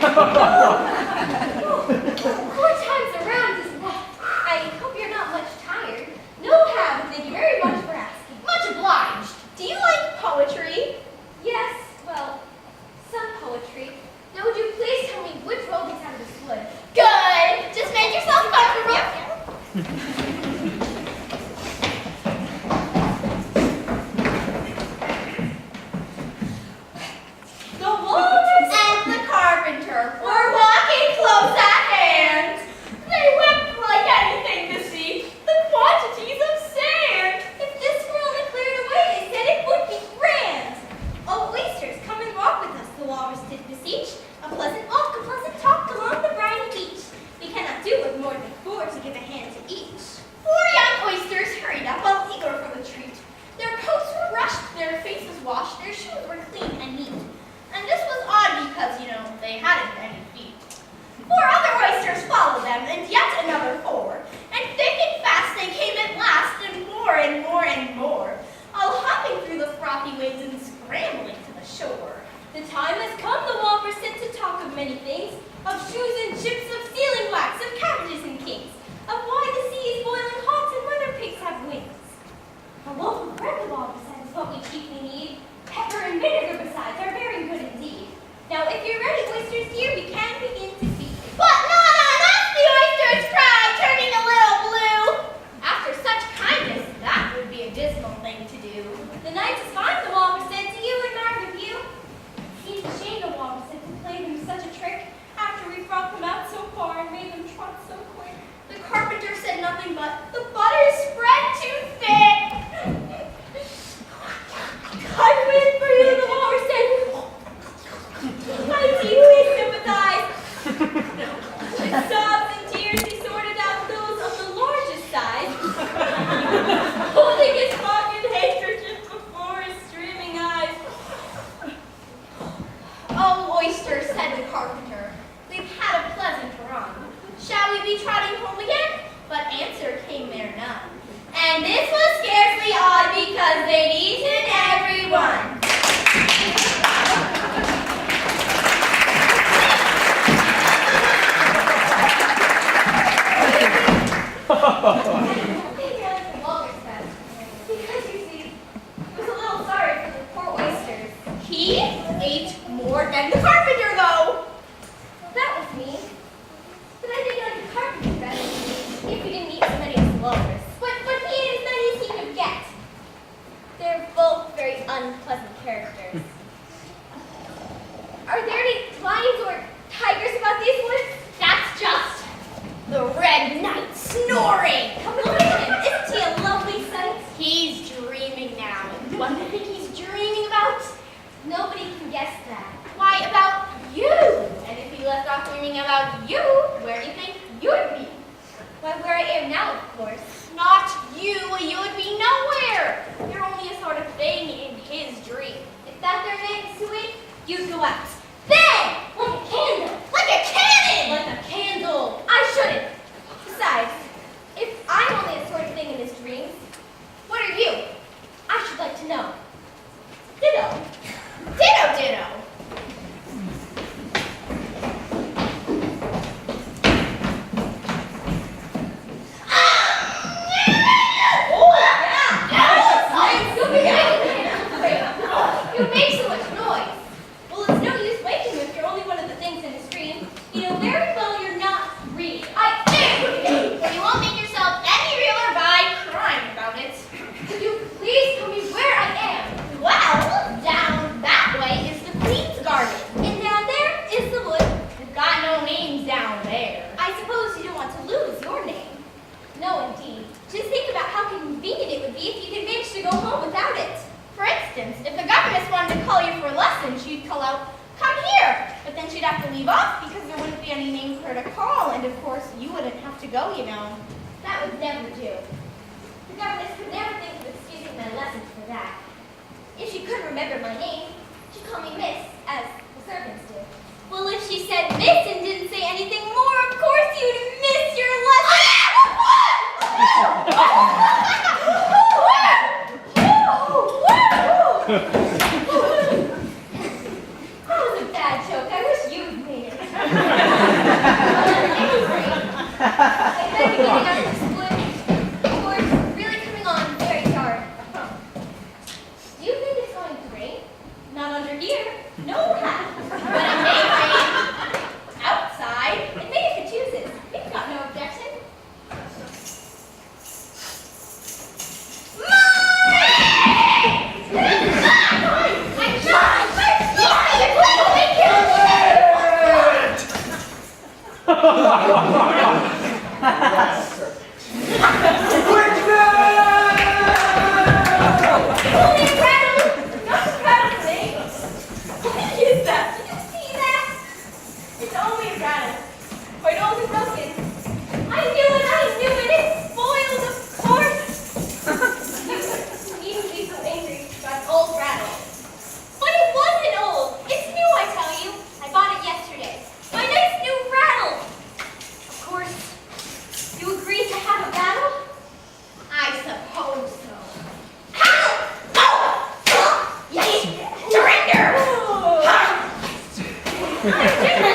Four times around is enough. I hope you're not much tired. No, have. Thank you very much for asking. Much obliged. Do you like poetry? Yes, well, some poetry. Now, would you please tell me which roll gets out of this wood? Good. Just make yourself comfortable. The walrus and the carpenter were walking close at hand. They wept like anything to see the quantities of sand. If this were only cleared away, they said it would be grand. Oh, oysters, come and walk with us, the walrus did beseech. A pleasant walk, a pleasant talk along the briny beach. We cannot do with more than four to give a hand to each. 4 young oysters hurried up, all eager for the treat. Their coats were brushed, their faces washed, their shoes were clean and neat. And this was odd because, they hadn't any feet. 4 other oysters followed them, and yet another 4. And thick and fast they came at last, and more and more and more, all hopping through the frothy waves and scrambling to the shore. The time has come, the walrus said, to talk of many things, of shoes and ships, of sealing wax, of cabbages and kings, of why the sea is boiling hot and whether pigs have wings. A loaf of bread, the walrus said, is what we chiefly need. Pepper and vinegar besides are very good indeed. Now, if you're ready, oysters dear, we can begin to feed. But not on us, the oysters cried, turning a little blue. After such kindness, that would be a dismal thing to do. The night is fine, the walrus said, to you and my review. Seems a shame, the walrus said, to play them such a trick, after we brought them out so far and made them trot so quick. The carpenter said nothing but, the butter spread too thick. I'm waiting for you, the walrus said. I deeply sympathize. With sobs and tears, he sorted out those of the largest size, holding his pocket handkerchief before his streaming eyes. Oh, oyster, said the carpenter, we've had a pleasant run. Shall we be trotting home again? But answer came there none. And this was scarcely odd because they'd eaten everyone. Because you see, I was a little sorry for the poor oysters. He ate more than the carpenter, though. That was mean. But I think like the carpenter better than me, if we didn't eat so many as the walrus. But he ate as many as he could get. They're both very unpleasant characters. Are there any lions or tigers about these woods? That's just the red knight snoring. Come look at him. Isn't he a lovely sight? He's dreaming now. What do you think he's dreaming about? Nobody can guess that. Why, about you. And if he left off dreaming about you, where do you think you'd be? Why, where I am now, of course. Not you. You would be nowhere. You're only a sort of thing in his dream. If that there makes you it, you'd go out. Bang! Like a candle. Like a cannon! Like a candle. I shouldn't. Besides, if I'm only a sort of thing in his dreams, what are you? I should like to know. Ditto. Ditto, ditto. You make so much noise. Well, it's no use waking you if you're only one of the things in his dream. You know very well you're not real. I think you won't make yourself any realer by crying about it. Could you please tell me where I am? Well, down that way is the Queen's Garden. And down there is the wood. We've got no names down there. I suppose you don't want to lose your name. No, indeed. Just think about how convenient it would be if you could manage to go home without it. For instance, if the governess wanted to call you for a lesson, she'd call out, "Come here!" But then she'd have to leave off because there wouldn't be any name for her to call, and of course, you wouldn't have to go, you know. That would never do. The governess could never think of excusing my lessons for that. If she couldn't remember my name, she'd call me Miss, as the servants do. Well, if she said Miss and didn't say anything more, of course you'd miss your lesson. That was a bad joke. I wish you'd made it. Only a rattle, not a rattlesnake. What is that? Did you see that? It's only a rattle. Quite old and broken. I knew it, it's spoiled, of course. You needn't be so angry about an old rattle. But it wasn't old. It's new, I tell you. I bought it yesterday. My nice new rattle. Of course, you agreed to have a battle? I suppose so. Ow! Oh! Yes! Surrender! I didn't